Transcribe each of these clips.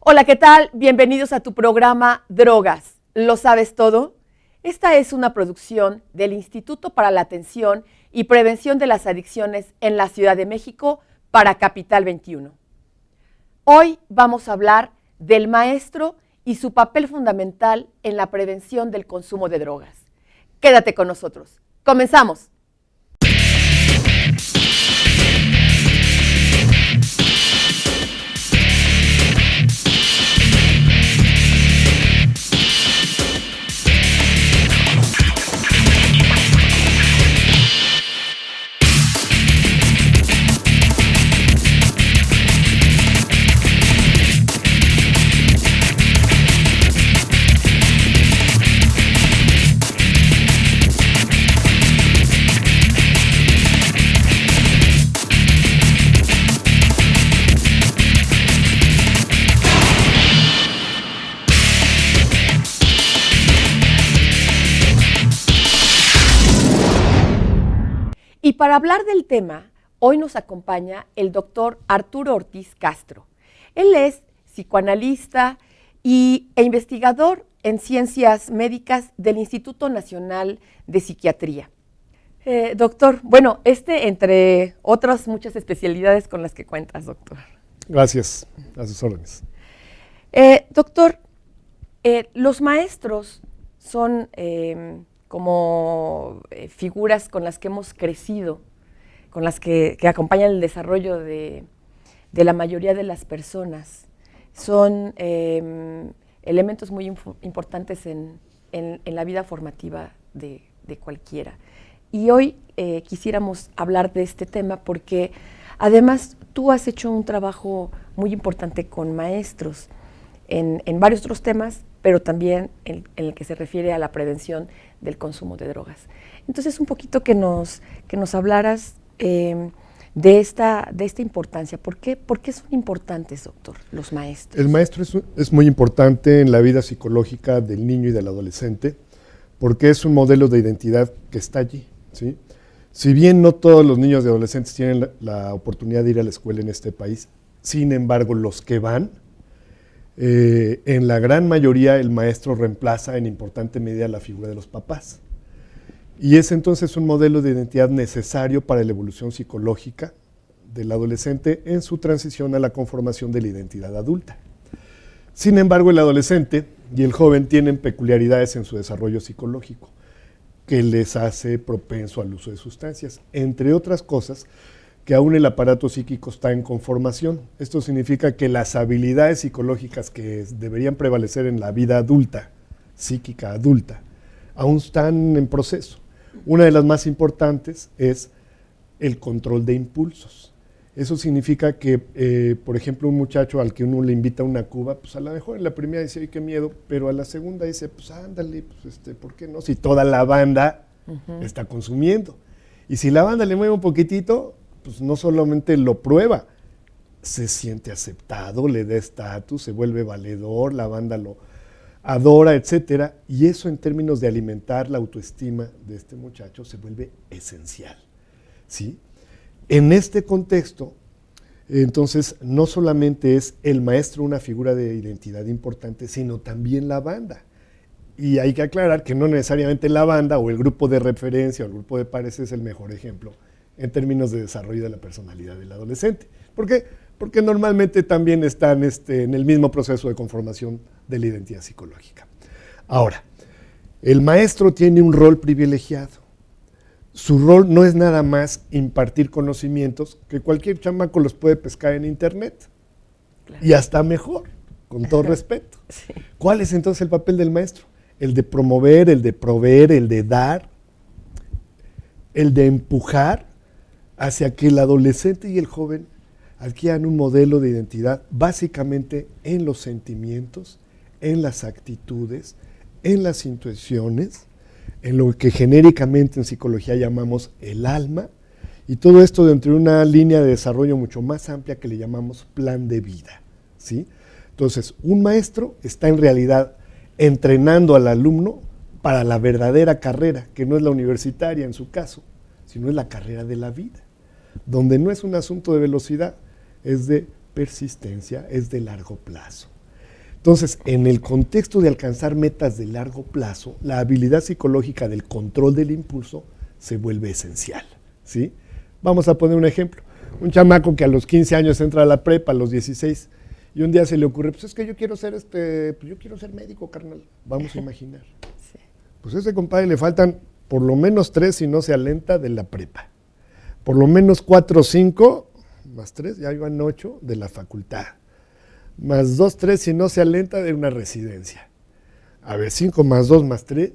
Hola, ¿qué tal? Bienvenidos a tu programa Drogas. ¿Lo sabes todo? Esta es una producción del Instituto para la Atención y Prevención de las Adicciones en la Ciudad de México para Capital 21. Hoy vamos a hablar del maestro y su papel fundamental en la prevención del consumo de drogas. Quédate con nosotros. ¡Comenzamos! Y para hablar del tema, hoy nos acompaña el doctor Arturo Ortiz Castro. Él es psicoanalista e investigador en ciencias médicas del Instituto Nacional de Psiquiatría. Doctor, bueno, entre otras muchas especialidades con las que cuentas, doctor. Gracias, a sus órdenes. Doctor, los maestros son como figuras con las que hemos crecido, con las que acompañan el desarrollo de la mayoría de las personas. Son elementos muy importantes en la vida formativa de cualquiera. Y hoy quisiéramos hablar de este tema porque además tú has hecho un trabajo muy importante con maestros en varios otros temas, pero también en el que se refiere a la prevención del consumo de drogas. Entonces, un poquito que nos hablaras de esta importancia. ¿Por qué son importantes, doctor, los maestros? El maestro es muy importante en la vida psicológica del niño y del adolescente, porque es un modelo de identidad que está allí, ¿sí? Si bien no todos los niños y adolescentes tienen la oportunidad de ir a la escuela en este país, sin embargo, los que van, en la gran mayoría el maestro reemplaza en importante medida la figura de los papás. Y es entonces un modelo de identidad necesario para la evolución psicológica del adolescente en su transición a la conformación de la identidad adulta. Sin embargo, el adolescente y el joven tienen peculiaridades en su desarrollo psicológico que les hace propenso al uso de sustancias, entre otras cosas, que aún el aparato psíquico está en conformación. Esto significa que las habilidades psicológicas que deberían prevalecer en la vida adulta, psíquica adulta, aún están en proceso. Una de las más importantes es el control de impulsos. Eso significa que, por ejemplo, un muchacho al que uno le invita a una cuba, pues a lo mejor en la primera dice, ¡ay, qué miedo!, pero a la segunda dice, pues ándale, pues ¿por qué no? Si toda la banda está consumiendo. Y si la banda le mueve un poquitito, pues no solamente lo prueba, se siente aceptado, le da estatus, se vuelve valedor, la banda lo adora, etcétera, y eso en términos de alimentar la autoestima de este muchacho se vuelve esencial, ¿sí? En este contexto, entonces, no solamente es el maestro una figura de identidad importante, sino también la banda. Y hay que aclarar que no necesariamente la banda o el grupo de referencia o el grupo de pares es el mejor ejemplo en términos de desarrollo de la personalidad del adolescente. ¿Por qué? Porque normalmente también están en el mismo proceso de conformación de la identidad psicológica. Ahora, el maestro tiene un rol privilegiado. Su rol no es nada más impartir conocimientos, que cualquier chamaco los puede pescar en internet, claro, y hasta mejor, con todo respeto. Sí. ¿Cuál es entonces el papel del maestro? El de promover, el de proveer, el de dar, el de empujar hacia que el adolescente y el joven adquieran un modelo de identidad básicamente en los sentimientos, en las actitudes, en las intuiciones, en lo que genéricamente en psicología llamamos el alma, y todo esto dentro de una línea de desarrollo mucho más amplia que le llamamos plan de vida, ¿sí? Entonces, un maestro está en realidad entrenando al alumno para la verdadera carrera, que no es la universitaria en su caso, sino es la carrera de la vida, donde no es un asunto de velocidad, es de persistencia, es de largo plazo. Entonces, en el contexto de alcanzar metas de largo plazo, la habilidad psicológica del control del impulso se vuelve esencial, ¿sí? Vamos a poner un ejemplo. Un chamaco que a los 15 años entra a la prepa, a los 16, y un día se le ocurre, pues es que yo quiero ser yo quiero ser médico, carnal. Vamos a imaginar. Sí. Pues a ese compadre le faltan por lo menos 3 si no se alenta de la prepa. Por lo menos 4 o 5, más 3, ya iban 8 de la facultad. Más 2, 3 si no se alenta de una residencia. A ver, 5 más 2 más 3,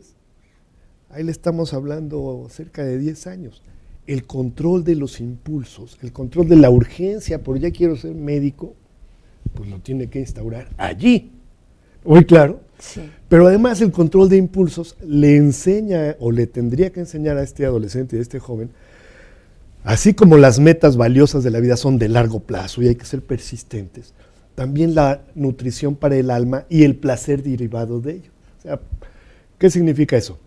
ahí le estamos hablando cerca de 10 años. El control de los impulsos, el control de la urgencia por ya quiero ser médico, pues lo tiene que instaurar allí. Muy claro. Sí. Pero además el control de impulsos le enseña o le tendría que enseñar a este adolescente y a este joven, así como las metas valiosas de la vida son de largo plazo y hay que ser persistentes, también la nutrición para el alma y el placer derivado de ello. O sea, ¿qué significa eso?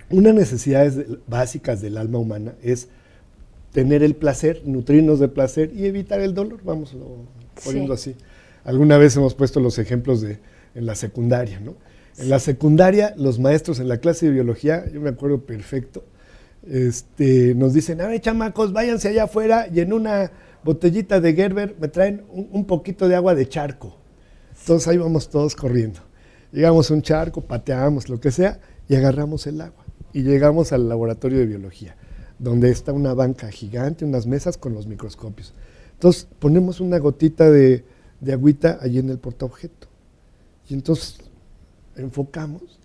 Unas necesidades básicas del alma humana es tener el placer, nutrirnos de placer y evitar el dolor, vamos poniendo así. Alguna vez hemos puesto los ejemplos en la secundaria, ¿no? En la secundaria, los maestros en la clase de biología, yo me acuerdo perfecto, nos dicen, a ver, chamacos, váyanse allá afuera y en una botellita de Gerber me traen un poquito de agua de charco. Entonces ahí vamos todos corriendo. Llegamos a un charco, pateamos, lo que sea, y agarramos el agua. Y llegamos al laboratorio de biología, donde está una banca gigante, unas mesas con los microscopios. Entonces ponemos una gotita de agüita allí en el portaobjeto. Y entonces enfocamos,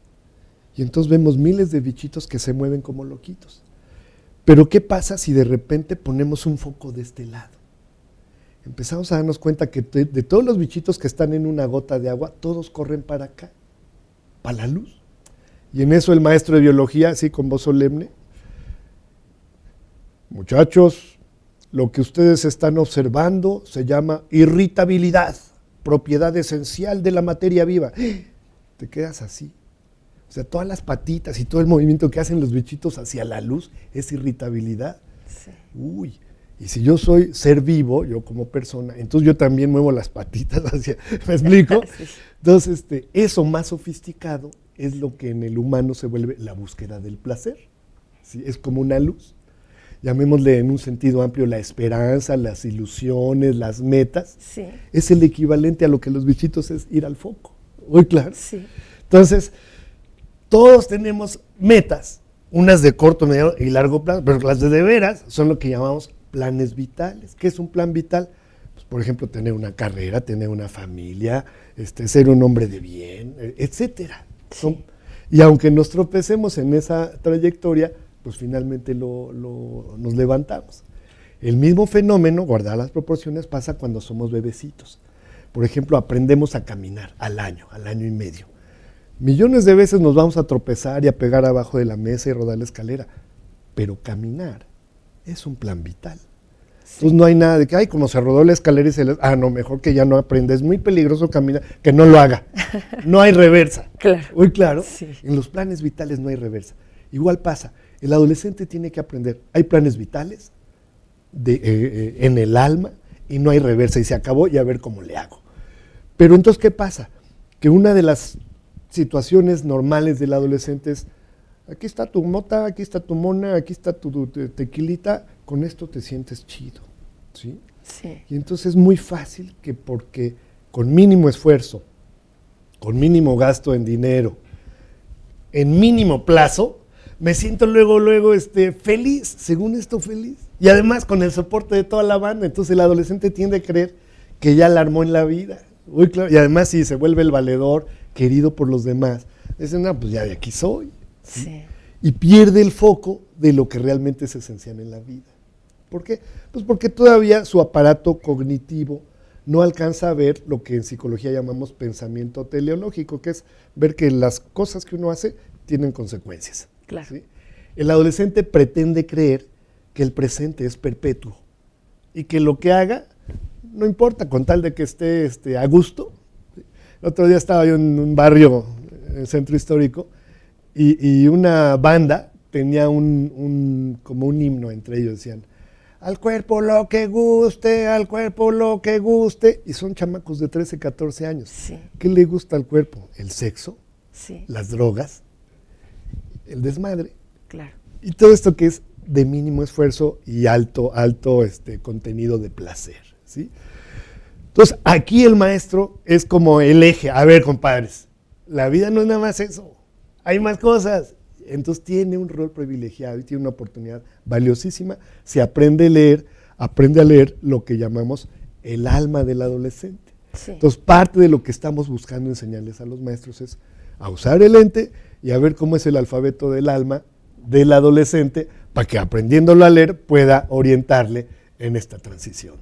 y entonces vemos miles de bichitos que se mueven como loquitos. Pero ¿qué pasa si de repente ponemos un foco de este lado? Empezamos a darnos cuenta que de todos los bichitos que están en una gota de agua, todos corren para acá, para la luz. Y en eso el maestro de biología, así con voz solemne, muchachos, lo que ustedes están observando se llama irritabilidad, propiedad esencial de la materia viva. Te quedas así. O sea, todas las patitas y todo el movimiento que hacen los bichitos hacia la luz es irritabilidad. Sí. Uy, y si yo soy ser vivo, yo como persona, entonces yo también muevo las patitas hacia, ¿me explico? Sí. Entonces, eso más sofisticado es lo que en el humano se vuelve la búsqueda del placer. ¿Sí? Es como una luz. Llamémosle en un sentido amplio la esperanza, las ilusiones, las metas. Sí. Es el equivalente a lo que los bichitos es ir al foco. Muy claro. Sí. Entonces, todos tenemos metas, unas de corto, mediano y largo plazo, pero las de veras son lo que llamamos planes vitales. ¿Qué es un plan vital? Pues, por ejemplo, tener una carrera, tener una familia, ser un hombre de bien, etcétera. Sí. Y aunque nos tropecemos en esa trayectoria, pues finalmente nos levantamos. El mismo fenómeno, guardar las proporciones, pasa cuando somos bebecitos. Por ejemplo, aprendemos a caminar al año y medio. Millones de veces nos vamos a tropezar y a pegar abajo de la mesa y rodar la escalera, pero caminar es un plan vital. Sí. Entonces no hay nada de que, ay, como se rodó la escalera y no, mejor que ya no aprenda, es muy peligroso caminar, que no lo haga. No hay reversa. Claro. Muy claro, sí. En los planes vitales no hay reversa. Igual pasa, el adolescente tiene que aprender, hay planes vitales en el alma y no hay reversa y se acabó y a ver cómo le hago. Pero entonces, ¿qué pasa? Que una de las situaciones normales del adolescente es, aquí está tu mota, aquí está tu mona, aquí está tu tequilita, con esto te sientes chido, ¿sí? Sí. Y entonces es muy fácil que porque con mínimo esfuerzo, con mínimo gasto en dinero, en mínimo plazo, me siento luego feliz, según esto feliz. Y además con el soporte de toda la banda, entonces el adolescente tiende a creer que ya la armó en la vida. Muy claro. Y además si se vuelve el valedor, querido por los demás, dicen, no, pues ya de aquí soy. ¿Sí? Sí. Y pierde el foco de lo que realmente es esencial en la vida. ¿Por qué? Pues porque todavía su aparato cognitivo no alcanza a ver lo que en psicología llamamos pensamiento teleológico, que es ver que las cosas que uno hace tienen consecuencias. Claro. ¿Sí? El adolescente pretende creer que el presente es perpetuo y que lo que haga no importa, con tal de que esté a gusto. El otro día estaba yo en un barrio, en el centro histórico, y una banda tenía como un himno entre ellos, decían, al cuerpo lo que guste, al cuerpo lo que guste. Y son chamacos de 13, 14 años. Sí. ¿Qué le gusta al cuerpo? El sexo, Sí. las drogas, el desmadre. Claro. Y todo esto que es de mínimo esfuerzo y alto contenido de placer, ¿sí? Entonces, aquí el maestro es como el eje. A ver, compadres, la vida no es nada más eso, hay más cosas. Entonces tiene un rol privilegiado y tiene una oportunidad valiosísima. Se aprende a leer lo que llamamos el alma del adolescente. Sí. Entonces, parte de lo que estamos buscando enseñarles a los maestros es a usar el ente y a ver cómo es el alfabeto del alma del adolescente para que aprendiéndolo a leer pueda orientarle en esta transición.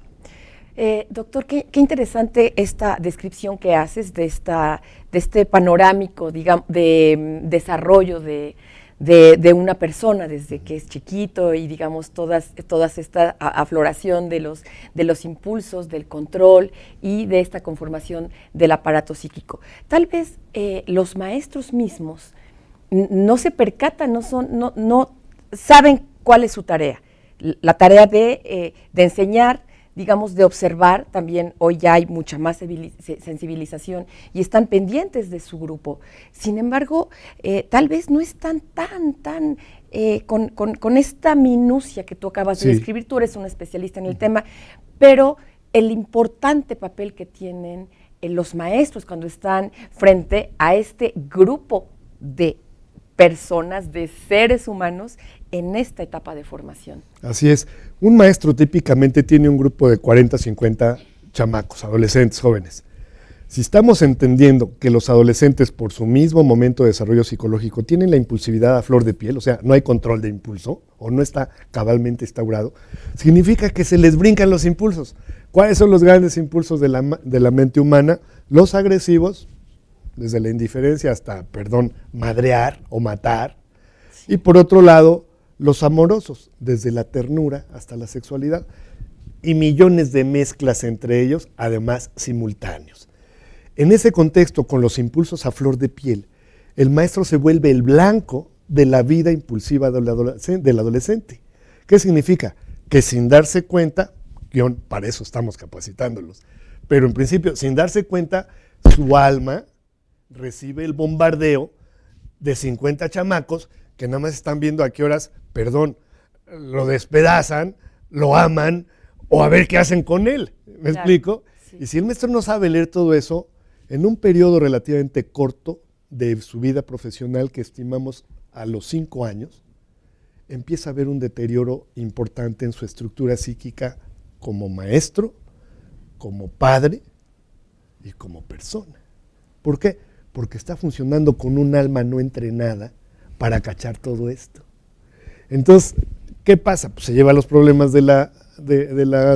Doctor, qué interesante esta descripción que haces de este panorámico, digamos, de desarrollo de una persona desde que es chiquito y, digamos, todas esta afloración de los impulsos, del control y de esta conformación del aparato psíquico. Tal vez los maestros mismos no se percatan, no saben cuál es su tarea. La tarea de enseñar, digamos, de observar. También hoy ya hay mucha más sensibilización y están pendientes de su grupo. Sin embargo, tal vez no están tan con esta minucia que tú acabas de describir. Tú eres un especialista en el tema, pero el importante papel que tienen los maestros cuando están frente a este grupo de personas, de seres humanos en esta etapa de formación. Así es. Un maestro típicamente tiene un grupo de 40, 50 chamacos, adolescentes, jóvenes. Si estamos entendiendo que los adolescentes, por su mismo momento de desarrollo psicológico, tienen la impulsividad a flor de piel, o sea, no hay control de impulso, o no está cabalmente instaurado, significa que se les brincan los impulsos. ¿Cuáles son los grandes impulsos de la mente humana? Los agresivos, desde la indiferencia hasta, madrear o matar. Sí. Y por otro lado, los amorosos, desde la ternura hasta la sexualidad. Y millones de mezclas entre ellos, además simultáneos. En ese contexto, con los impulsos a flor de piel, el maestro se vuelve el blanco de la vida impulsiva del adolescente. ¿Qué significa? Que sin darse cuenta, para eso estamos capacitándolos, pero en principio, sin darse cuenta, su alma recibe el bombardeo de 50 chamacos que nada más están viendo a qué horas, lo despedazan, lo aman, o a ver qué hacen con él. ¿Me explico? Sí. Y si el maestro no sabe leer todo eso, en un periodo relativamente corto de su vida profesional, que estimamos a los 5 años, empieza a haber un deterioro importante en su estructura psíquica como maestro, como padre y como persona. ¿Por qué? Porque está funcionando con un alma no entrenada para cachar todo esto. Entonces, ¿qué pasa? Pues se lleva los problemas de la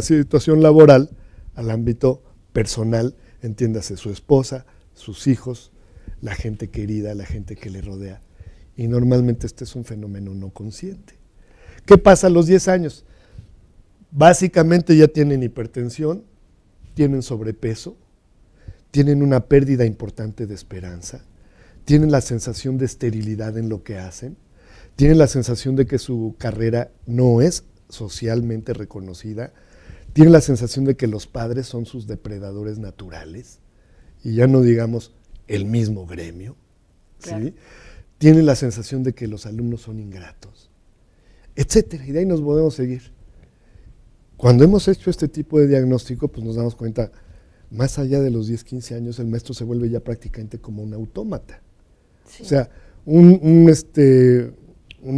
situación laboral al ámbito personal, entiéndase, su esposa, sus hijos, la gente querida, la gente que le rodea. Y normalmente este es un fenómeno no consciente. ¿Qué pasa a los 10 años? Básicamente ya tienen hipertensión, tienen sobrepeso, tienen una pérdida importante de esperanza, tienen la sensación de esterilidad en lo que hacen, tienen la sensación de que su carrera no es socialmente reconocida, tienen la sensación de que los padres son sus depredadores naturales, y ya no digamos el mismo gremio, claro. ¿Sí? Tienen la sensación de que los alumnos son ingratos, etcétera, y de ahí nos podemos seguir. Cuando hemos hecho este tipo de diagnóstico, pues nos damos cuenta, más allá de los 10, 15 años, el maestro se vuelve ya prácticamente como un autómata. Sí. O sea, una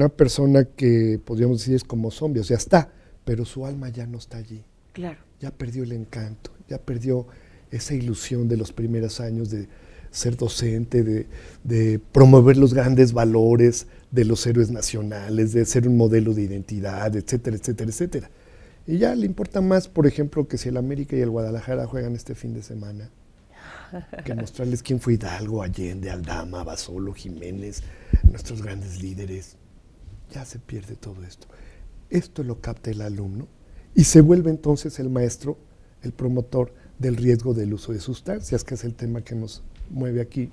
persona que podríamos decir es como zombie, o sea, está, pero su alma ya no está allí. Claro. Ya perdió el encanto, ya perdió esa ilusión de los primeros años de ser docente, de promover los grandes valores de los héroes nacionales, de ser un modelo de identidad, etcétera, etcétera, etcétera. Y ya le importa más, por ejemplo, que si el América y el Guadalajara juegan este fin de semana, que mostrarles quién fue Hidalgo, Allende, Aldama, Basolo, Jiménez, nuestros grandes líderes. Ya se pierde todo esto. Esto lo capta el alumno y se vuelve entonces el maestro, el promotor del riesgo del uso de sustancias, que es el tema que nos mueve aquí.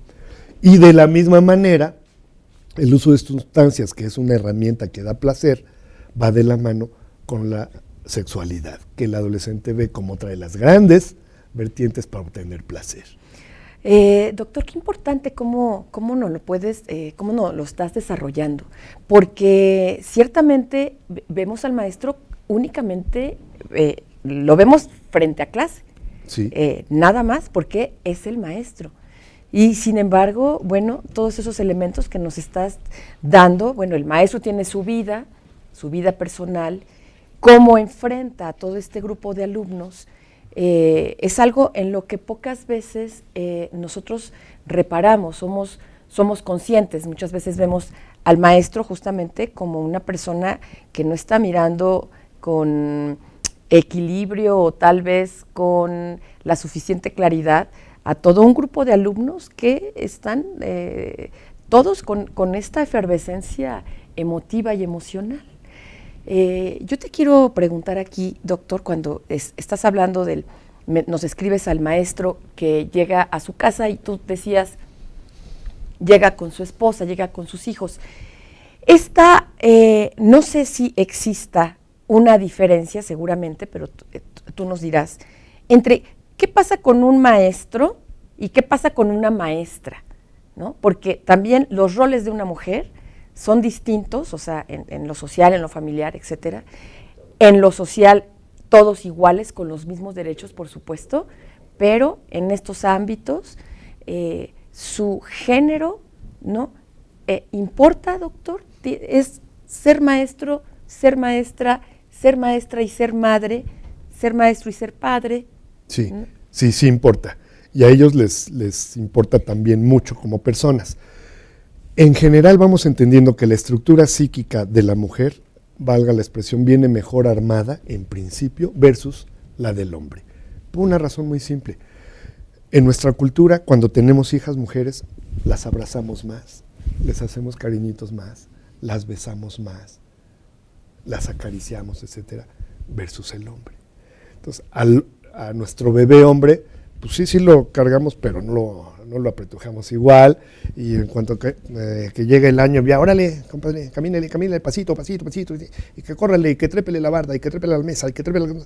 Y de la misma manera, el uso de sustancias, que es una herramienta que da placer, va de la mano con la sexualidad, que el adolescente ve como otra de las grandes vertientes para obtener placer. Doctor, qué importante cómo no lo puedes, cómo no lo estás desarrollando, porque ciertamente vemos al maestro únicamente, lo vemos frente a clase, Sí. nada más porque es el maestro. Y sin embargo, bueno, todos esos elementos que nos estás dando, bueno, el maestro tiene su vida personal, cómo enfrenta a todo este grupo de alumnos, es algo en lo que pocas veces nosotros reparamos, somos conscientes. Muchas veces vemos al maestro justamente como una persona que no está mirando con equilibrio o tal vez con la suficiente claridad a todo un grupo de alumnos que están todos con esta efervescencia emotiva y emocional. Yo te quiero preguntar aquí, doctor, cuando estás hablando nos escribes al maestro que llega a su casa y tú decías, llega con su esposa, llega con sus hijos. No sé si exista una diferencia, seguramente, pero tú nos dirás, entre qué pasa con un maestro y qué pasa con una maestra, ¿no? Porque también los roles de una mujer son distintos, o sea, en lo social, en lo familiar, etcétera. En lo social, todos iguales, con los mismos derechos, por supuesto, pero en estos ámbitos, su género, ¿no? ¿Importa, doctor? ¿Es ser maestro, ser maestra y ser madre, ser maestro y ser padre? Sí, ¿no? Sí importa. Y a ellos les importa también mucho como personas. En general vamos entendiendo que la estructura psíquica de la mujer, valga la expresión, viene mejor armada en principio versus la del hombre. Por una razón muy simple. En nuestra cultura, cuando tenemos hijas mujeres, las abrazamos más, les hacemos cariñitos más, las besamos más, las acariciamos, etcétera, versus el hombre. Entonces, a nuestro bebé hombre, pues sí lo cargamos, pero no lo apretujamos igual, y en cuanto que llegue el año, ya, órale, compadre, camínale, pasito, y que córrele, y que trépele la barda, y que trépele la mesa, y que trépele la...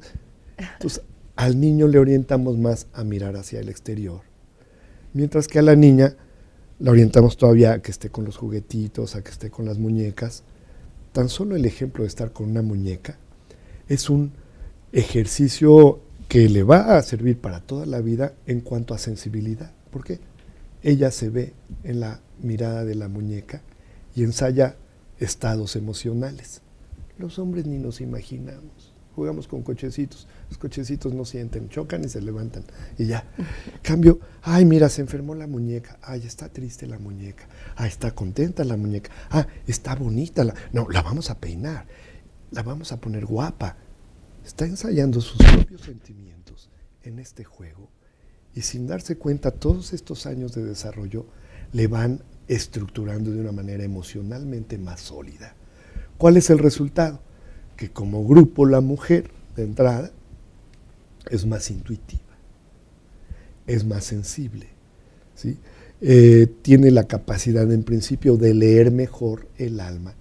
Entonces, al niño le orientamos más a mirar hacia el exterior, mientras que a la niña la orientamos todavía a que esté con los juguetitos, a que esté con las muñecas. Tan solo el ejemplo de estar con una muñeca es un ejercicio que le va a servir para toda la vida en cuanto a sensibilidad. ¿Por qué? Ella se ve en la mirada de la muñeca y ensaya estados emocionales. Los hombres ni nos imaginamos. Jugamos con cochecitos, los cochecitos no sienten, chocan y se levantan y ya. Cambio, ay mira, se enfermó la muñeca, ay está triste la muñeca, ay está contenta la muñeca, está bonita, no, la vamos a peinar, la vamos a poner guapa. Está ensayando sus propios sentimientos en este juego y sin darse cuenta todos estos años de desarrollo le van estructurando de una manera emocionalmente más sólida. ¿Cuál es el resultado? Que como grupo la mujer, de entrada, es más intuitiva, es más sensible, ¿sí? Tiene la capacidad, en principio, de leer mejor el alma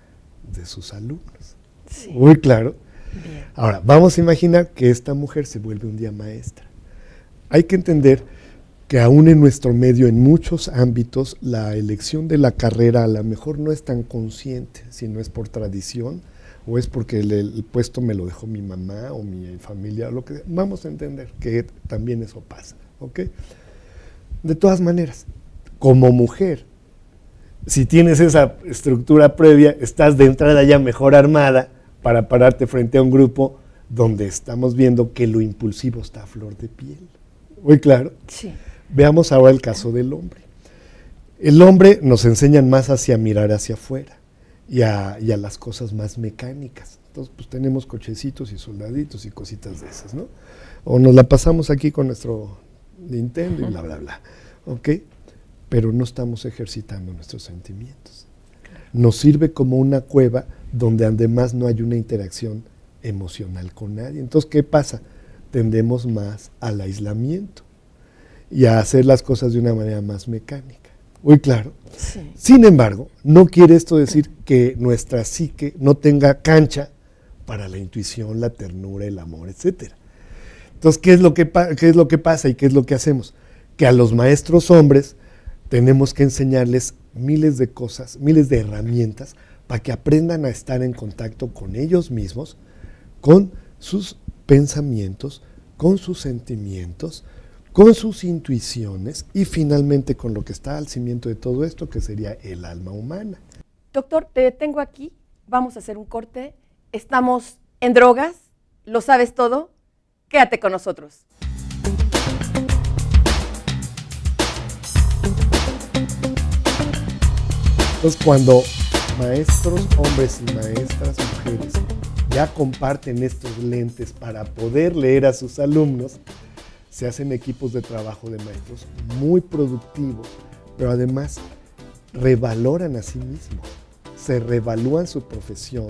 de sus alumnos. Sí. Muy claro. Bien. Ahora, vamos a imaginar que esta mujer se vuelve un día maestra. Hay que entender que aún en nuestro medio, en muchos ámbitos, la elección de la carrera a lo mejor no es tan consciente, sino es por tradición, o es porque el puesto me lo dejó mi mamá o mi familia, o lo que sea. Vamos a entender que también eso pasa, ¿ok? De todas maneras, como mujer, si tienes esa estructura previa, estás de entrada ya mejor armada para pararte frente a un grupo donde estamos viendo que lo impulsivo está a flor de piel. ¿Muy claro? Sí. Veamos ahora el caso del hombre. El hombre nos enseñan más hacia mirar hacia afuera. Y a las cosas más mecánicas. Entonces, pues tenemos cochecitos y soldaditos y cositas de esas, ¿no? O nos la pasamos aquí con nuestro Nintendo y bla, bla, bla, ¿ok? Pero no estamos ejercitando nuestros sentimientos. Nos sirve como una cueva donde además no hay una interacción emocional con nadie. Entonces, ¿qué pasa? Tendemos más al aislamiento y a hacer las cosas de una manera más mecánica. Muy claro. Sí. Sin embargo, no quiere esto decir que nuestra psique no tenga cancha para la intuición, la ternura, el amor, etcétera. Entonces, ¿qué es lo que pasa y qué es lo que hacemos? Que a los maestros hombres tenemos que enseñarles miles de cosas, miles de herramientas para que aprendan a estar en contacto con ellos mismos, con sus pensamientos, con sus sentimientos, con sus intuiciones y finalmente con lo que está al cimiento de todo esto, que sería el alma humana. Doctor, te detengo aquí, vamos a hacer un corte. Estamos en Drogas, ¿lo sabes todo? Quédate con nosotros. Entonces, cuando maestros hombres y maestras mujeres ya comparten estos lentes para poder leer a sus alumnos, se hacen equipos de trabajo de maestros muy productivos, pero además revaloran a sí mismos, se revalúan su profesión,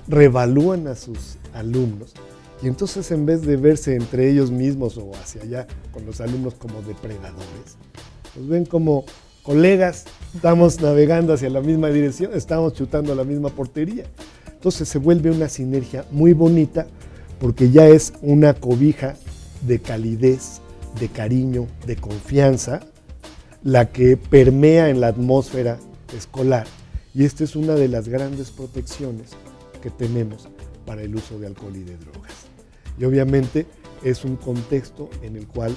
revalúan a sus alumnos, y entonces en vez de verse entre ellos mismos o hacia allá con los alumnos como depredadores, los ven como colegas, estamos navegando hacia la misma dirección, estamos chutando la misma portería. Entonces se vuelve una sinergia muy bonita porque ya es una cobija de calidez, de cariño, de confianza, la que permea en la atmósfera escolar. Y esta es una de las grandes protecciones que tenemos para el uso de alcohol y de drogas. Y obviamente es un contexto en el cual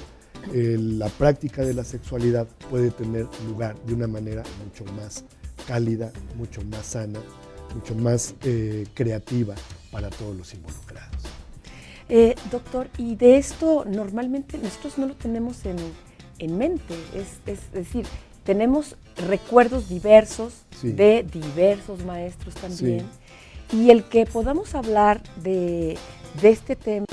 la práctica de la sexualidad puede tener lugar de una manera mucho más cálida, mucho más sana, mucho más creativa para todos los involucrados. Doctor, y de esto normalmente nosotros no lo tenemos en mente, es decir, tenemos recuerdos diversos Sí. de diversos maestros también, Sí. y el que podamos hablar de este tema.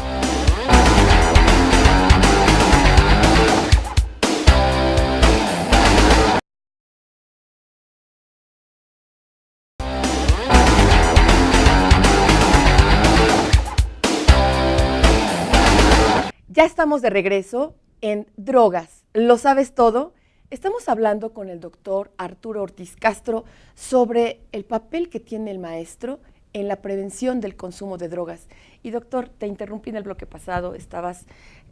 Ya estamos de regreso en Drogas, ¿lo sabes todo? Estamos hablando con el doctor Arturo Ortiz Castro sobre el papel que tiene el maestro en la prevención del consumo de drogas. Y doctor, te interrumpí en el bloque pasado, estabas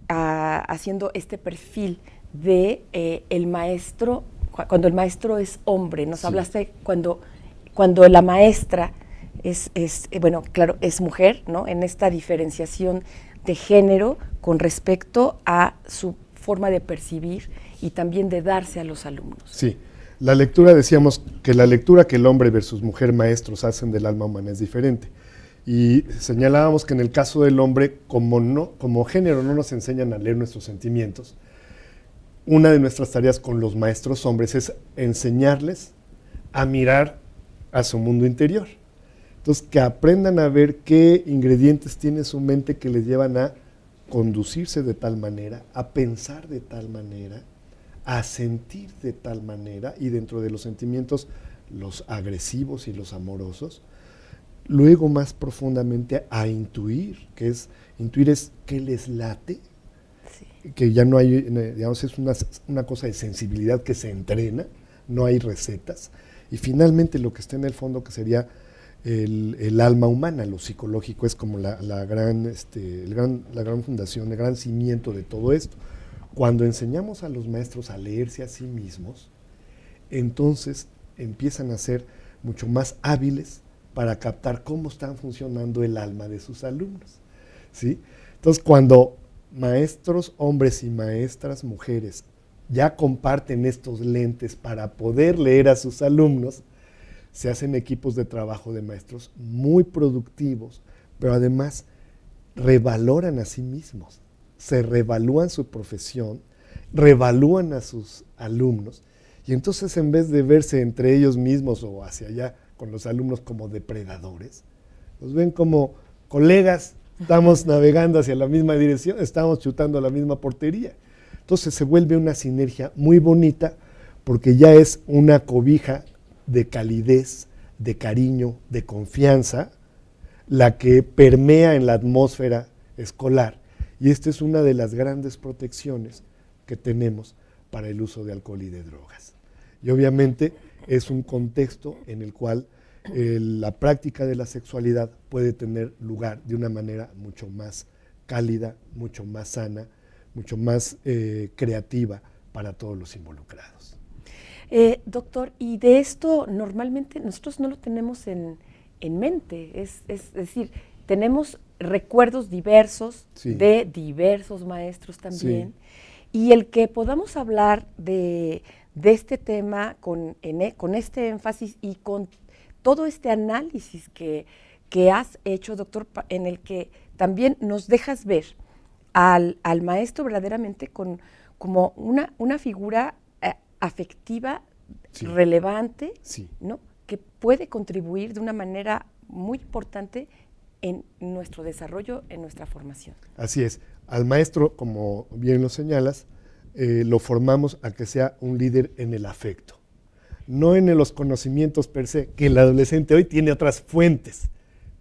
haciendo este perfil de el maestro, cuando el maestro es hombre, nos hablaste cuando la maestra bueno, claro, es mujer, ¿no? En esta diferenciación de género con respecto a su forma de percibir y también de darse a los alumnos. Sí, la lectura, decíamos que la lectura que el hombre versus mujer maestros hacen del alma humana es diferente. Y señalábamos que en el caso del hombre, como género no nos enseñan a leer nuestros sentimientos, una de nuestras tareas con los maestros hombres es enseñarles a mirar a su mundo interior. Entonces, que aprendan a ver qué ingredientes tiene su mente que les llevan a conducirse de tal manera, a pensar de tal manera, a sentir de tal manera, y dentro de los sentimientos, los agresivos y los amorosos. Luego, más profundamente, a intuir, intuir es qué les late, sí. Que ya no hay, digamos, es una cosa de sensibilidad que se entrena, no hay recetas. Y finalmente lo que está en el fondo, que sería el alma humana, lo psicológico, es como la gran fundación, el gran cimiento de todo esto. Cuando enseñamos a los maestros a leerse a sí mismos, entonces empiezan a ser mucho más hábiles para captar cómo están funcionando el alma de sus alumnos, ¿sí? Entonces, cuando maestros hombres y maestras mujeres ya comparten estos lentes para poder leer a sus alumnos, se hacen equipos de trabajo de maestros muy productivos, pero además revaloran a sí mismos, se revalúan su profesión, revalúan a sus alumnos, y entonces en vez de verse entre ellos mismos o hacia allá con los alumnos como depredadores, los ven como colegas, estamos navegando hacia la misma dirección, estamos chutando la misma portería. Entonces se vuelve una sinergia muy bonita porque ya es una cobija de calidez, de cariño, de confianza, la que permea en la atmósfera escolar. Y esta es una de las grandes protecciones que tenemos para el uso de alcohol y de drogas. Y obviamente es un contexto en el cual la práctica de la sexualidad puede tener lugar de una manera mucho más cálida, mucho más sana, mucho más creativa para todos los involucrados. Doctor, y de esto normalmente nosotros no lo tenemos en mente, es decir, tenemos recuerdos diversos Sí. de diversos maestros también, Sí. y el que podamos hablar de este tema con este énfasis y con todo este análisis que has hecho, doctor, en el que también nos dejas ver al maestro verdaderamente como una figura afectiva, Sí. relevante, Sí. ¿no? Que puede contribuir de una manera muy importante en nuestro desarrollo, en nuestra formación. Así es. Al maestro, como bien lo señalas, lo formamos a que sea un líder en el afecto, no en los conocimientos per se, que el adolescente hoy tiene otras fuentes,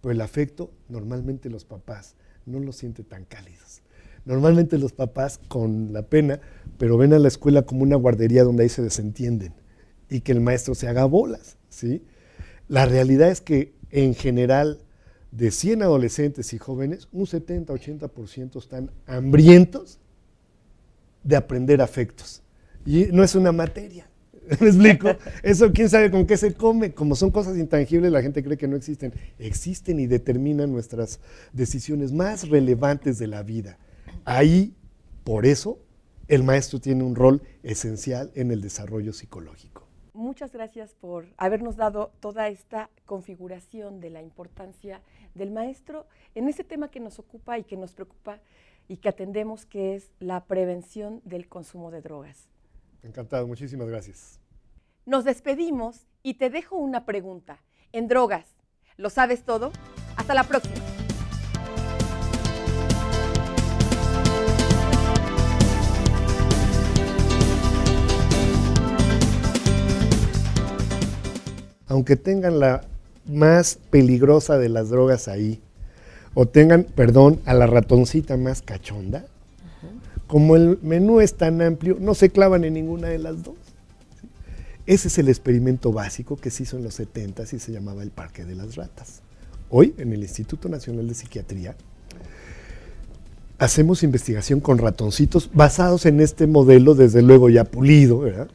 pero el afecto normalmente los papás no lo sienten tan cálidos. Normalmente los papás con la pena, pero ven a la escuela como una guardería donde ahí se desentienden y que el maestro se haga bolas, ¿sí? La realidad es que en general de 100 adolescentes y jóvenes, un 70-80% están hambrientos de aprender afectos. Y no es una materia, ¿me explico? Eso quién sabe con qué se come. Como son cosas intangibles, la gente cree que no existen. Existen y determinan nuestras decisiones más relevantes de la vida. Ahí, por eso, el maestro tiene un rol esencial en el desarrollo psicológico. Muchas gracias por habernos dado toda esta configuración de la importancia del maestro en ese tema que nos ocupa y que nos preocupa y que atendemos, que es la prevención del consumo de drogas. Encantado, muchísimas gracias. Nos despedimos y te dejo una pregunta. En drogas, ¿lo sabes todo? Hasta la próxima. Aunque tengan la más peligrosa de las drogas ahí, o tengan, perdón, a la ratoncita más cachonda, como el menú es tan amplio, no se clavan en ninguna de las dos. ¿Sí? Ese es el experimento básico que se hizo en los 70s y se llamaba el Parque de las Ratas. Hoy, en el Instituto Nacional de Psiquiatría, hacemos investigación con ratoncitos basados en este modelo, desde luego ya pulido, ¿verdad?